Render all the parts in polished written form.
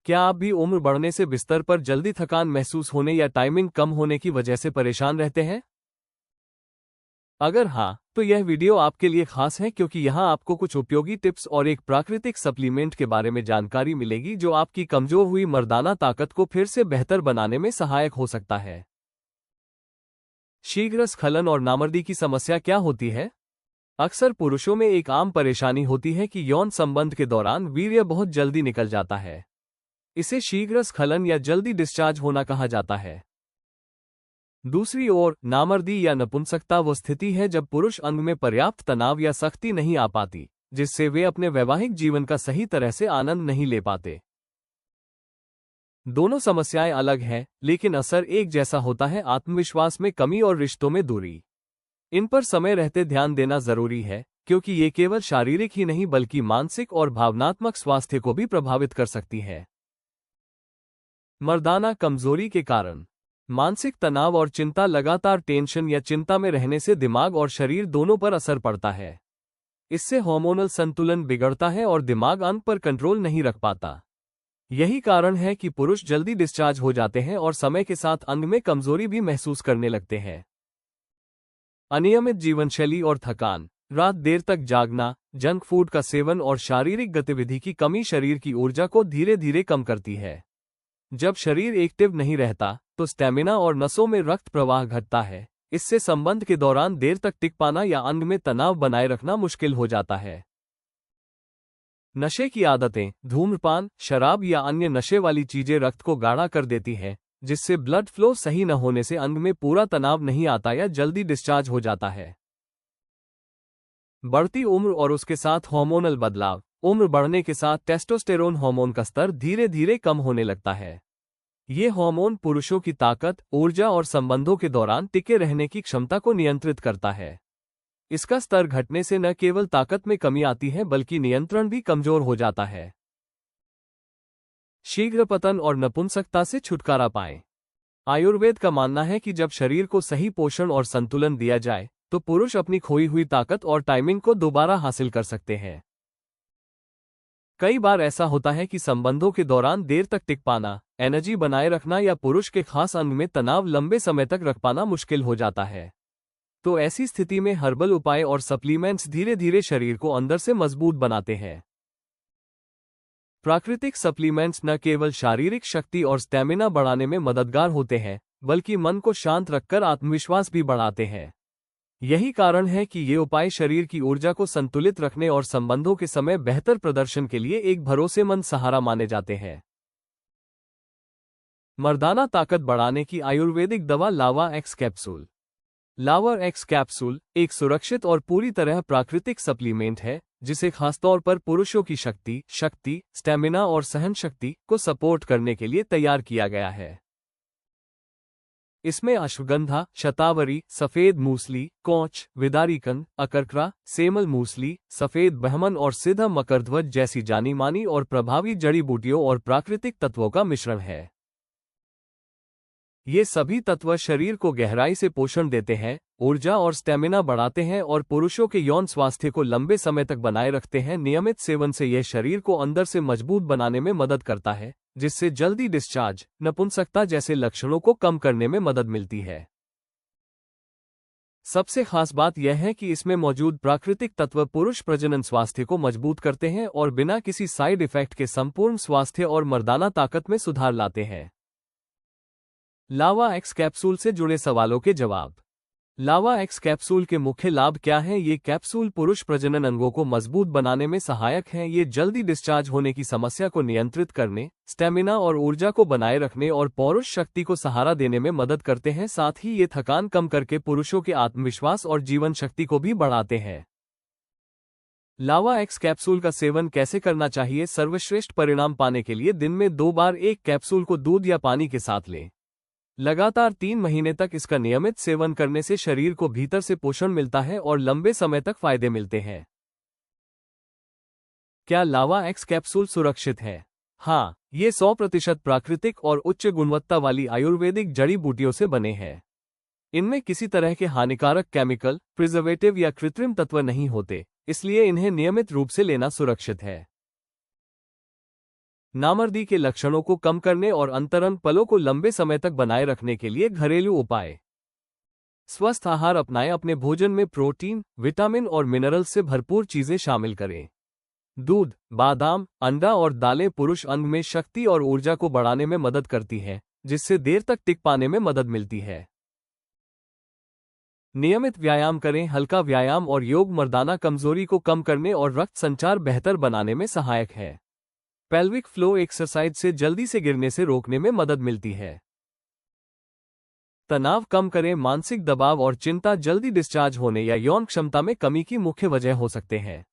क्या आप भी उम्र बढ़ने से बिस्तर पर जल्दी थकान महसूस होने या टाइमिंग कम होने की वजह से परेशान रहते हैं? अगर हाँ, तो यह वीडियो आपके लिए खास है क्योंकि यहाँ आपको कुछ उपयोगी टिप्स और एक प्राकृतिक सप्लीमेंट के बारे में जानकारी मिलेगी जो आपकी कमजोर हुई मर्दाना ताकत को फिर से बेहतर बनाने में सहायक हो सकता है। शीघ्र स्खलन और नामर्दी की समस्या क्या होती है? अक्सर पुरुषों में एक आम परेशानी होती है कि यौन संबंध के दौरान वीर्य बहुत जल्दी निकल जाता है। इसे शीघ्र स्खलन या जल्दी डिस्चार्ज होना कहा जाता है। दूसरी ओर, नामर्दी या नपुंसकता वो स्थिति है जब पुरुष अंग में पर्याप्त तनाव या सख्ती नहीं आ पाती, जिससे वे अपने वैवाहिक जीवन का सही तरह से आनंद नहीं ले पाते। दोनों समस्याएं अलग हैं, लेकिन असर एक जैसा होता है, आत्मविश्वास में कमी और रिश्तों में दूरी। इन पर समय रहते ध्यान देना जरूरी है, क्योंकि ये केवल शारीरिक ही नहीं बल्कि मानसिक और भावनात्मक स्वास्थ्य को भी प्रभावित कर सकती है। मर्दाना कमजोरी के कारण मानसिक तनाव और चिंता, लगातार टेंशन या चिंता में रहने से दिमाग और शरीर दोनों पर असर पड़ता है। इससे हार्मोनल संतुलन बिगड़ता है और दिमाग अंग पर कंट्रोल नहीं रख पाता। यही कारण है कि पुरुष जल्दी डिस्चार्ज हो जाते हैं और समय के साथ अंग में कमजोरी भी महसूस करने लगते हैं। अनियमित जीवनशैली और थकान, रात देर तक जागना, जंक फूड का सेवन और शारीरिक गतिविधि की कमी शरीर की ऊर्जा को धीरे धीरे कम करती है। जब शरीर एक्टिव नहीं रहता, तो स्टैमिना और नसों में रक्त प्रवाह घटता है। इससे संबंध के दौरान देर तक टिक पाना या अंग में तनाव बनाए रखना मुश्किल हो जाता है। नशे की आदतें, धूम्रपान, शराब या अन्य नशे वाली चीजें रक्त को गाढ़ा कर देती है, जिससे ब्लड फ्लो सही न होने से अंग में पूरा तनाव नहीं आता या जल्दी डिस्चार्ज हो जाता है। बढ़ती उम्र और उसके साथ हार्मोनल बदलाव, उम्र बढ़ने के साथ टेस्टोस्टेरोन हार्मोन का स्तर धीरे धीरे कम होने लगता है। ये हार्मोन पुरुषों की ताकत, ऊर्जा और संबंधों के दौरान टिके रहने की क्षमता को नियंत्रित करता है। इसका स्तर घटने से न केवल ताकत में कमी आती है बल्कि नियंत्रण भी कमजोर हो जाता है। शीघ्र पतन और नपुंसकता से छुटकारा पाएं। आयुर्वेद का मानना है कि जब शरीर को सही पोषण और संतुलन दिया जाए, तो पुरुष अपनी खोई हुई ताकत और टाइमिंग को दोबारा हासिल कर सकते हैं। कई बार ऐसा होता है कि संबंधों के दौरान देर तक टिक पाना, एनर्जी बनाए रखना या पुरुष के खास अंग में तनाव लंबे समय तक रख पाना मुश्किल हो जाता है। तो ऐसी स्थिति में हर्बल उपाय और सप्लीमेंट्स धीरे धीरे शरीर को अंदर से मजबूत बनाते हैं। प्राकृतिक सप्लीमेंट्स न केवल शारीरिक शक्ति और स्टैमिना बढ़ाने में मददगार होते हैं, बल्कि मन को शांत रखकर आत्मविश्वास भी बढ़ाते हैं। यही कारण है कि ये उपाय शरीर की ऊर्जा को संतुलित रखने और संबंधों के समय बेहतर प्रदर्शन के लिए एक भरोसेमंद सहारा माने जाते हैं। मर्दाना ताकत बढ़ाने की आयुर्वेदिक दवा लावा एक्स कैप्सूल। लावा एक्स कैप्सूल एक सुरक्षित और पूरी तरह प्राकृतिक सप्लीमेंट है, जिसे खासतौर पर पुरुषों की शक्ति, स्टैमिना और सहन शक्ति को सपोर्ट करने के लिए तैयार किया गया है। इसमें अश्वगंधा, शतावरी, सफेद मूसली, कौच, विदारीकंद, अकरकरा, सेमल मूसली, सफेद बहमन और सिद्ध मकरध्वज जैसी जानी मानी और प्रभावी जड़ी बूटियों और प्राकृतिक तत्वों का मिश्रण है। ये सभी तत्व शरीर को गहराई से पोषण देते हैं, ऊर्जा और स्टैमिना बढ़ाते हैं और पुरुषों के यौन स्वास्थ्य को लंबे समय तक बनाए रखते हैं। नियमित सेवन से यह शरीर को अंदर से मजबूत बनाने में मदद करता है, जिससे जल्दी डिस्चार्ज, नपुंसकता जैसे लक्षणों को कम करने में मदद मिलती है। सबसे खास बात यह है कि इसमें मौजूद प्राकृतिक तत्व पुरुष प्रजनन स्वास्थ्य को मजबूत करते हैं और बिना किसी साइड इफेक्ट के संपूर्ण स्वास्थ्य और मर्दाना ताकत में सुधार लाते हैं। लावा एक्स कैप्सूल से जुड़े सवालों के जवाब। लावा एक्स कैप्सूल के मुख्य लाभ क्या हैं? ये कैप्सूल पुरुष प्रजनन अंगों को मजबूत बनाने में सहायक हैं। ये जल्दी डिस्चार्ज होने की समस्या को नियंत्रित करने, स्टैमिना और ऊर्जा को बनाए रखने और पौरुष शक्ति को सहारा देने में मदद करते हैं। साथ ही ये थकान कम करके पुरुषों के आत्मविश्वास और जीवन शक्ति को भी बढ़ाते हैं। लावा एक्स कैप्सूल का सेवन कैसे करना चाहिए? सर्वश्रेष्ठ परिणाम पाने के लिए दिन में 2 बार एक कैप्सूल को दूध या पानी के साथ लें। लगातार 3 महीने तक इसका नियमित सेवन करने से शरीर को भीतर से पोषण मिलता है और लंबे समय तक फायदे मिलते हैं। क्या लावा एक्स कैप्सूल सुरक्षित है? हाँ, ये 100% प्राकृतिक और उच्च गुणवत्ता वाली आयुर्वेदिक जड़ी बूटियों से बने हैं। इनमें किसी तरह के हानिकारक केमिकल, प्रिजर्वेटिव या कृत्रिम तत्व नहीं होते, इसलिए इन्हें नियमित रूप से लेना सुरक्षित है। नामर्दी के लक्षणों को कम करने और अंतरंग पलों को लंबे समय तक बनाए रखने के लिए घरेलू उपाय। स्वस्थ आहार अपनाएं, अपने भोजन में प्रोटीन, विटामिन और मिनरल से भरपूर चीजें शामिल करें। दूध, बादाम, अंडा और दालें पुरुष अंग में शक्ति और ऊर्जा को बढ़ाने में मदद करती हैं, जिससे देर तक टिक पाने में मदद मिलती है। नियमित व्यायाम करें, हल्का व्यायाम और योग मर्दाना कमजोरी को कम करने और रक्त संचार बेहतर बनाने में सहायक है। पेल्विक फ्लो एक्सरसाइज से जल्दी से गिरने से रोकने में मदद मिलती है। तनाव कम करें, मानसिक दबाव और चिंता जल्दी डिस्चार्ज होने या यौन क्षमता में कमी की मुख्य वजह हो सकते हैं।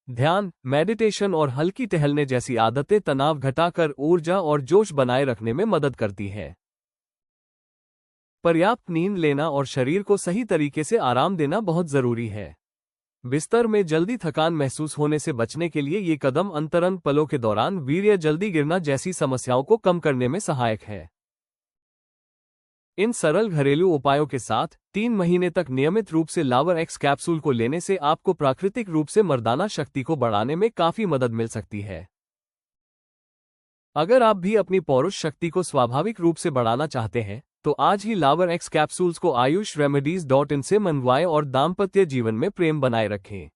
ध्यान, मेडिटेशन और हल्की टहलने जैसी आदतें तनाव घटाकर ऊर्जा और जोश बनाए रखने में मदद करती हैं। पर्याप्त नींद लेना और शरीर को सही तरीके से आराम देना बहुत जरूरी है। बिस्तर में जल्दी थकान महसूस होने से बचने के लिए ये कदम अंतरंग पलों के दौरान वीर्य जल्दी गिरना जैसी समस्याओं को कम करने में सहायक है। इन सरल घरेलू उपायों के साथ 3 महीने तक नियमित रूप से लावर एक्स कैप्सूल को लेने से आपको प्राकृतिक रूप से मर्दाना शक्ति को बढ़ाने में काफी मदद मिल सकती है। अगर आप भी अपनी पौरुष शक्ति को स्वाभाविक रूप से बढ़ाना चाहते हैं तो आज ही लावर एक्स कैप्सूल्स को ayushRemedies.in से मंगवाएं और दाम्पत्य जीवन में प्रेम बनाए रखें।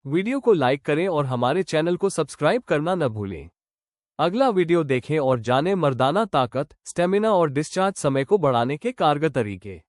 वीडियो को लाइक करें और हमारे चैनल को सब्सक्राइब करना न भूलें। अगला वीडियो देखें और जानें मर्दाना ताकत, स्टेमिना और डिस्चार्ज समय को बढ़ाने के कारगर तरीके।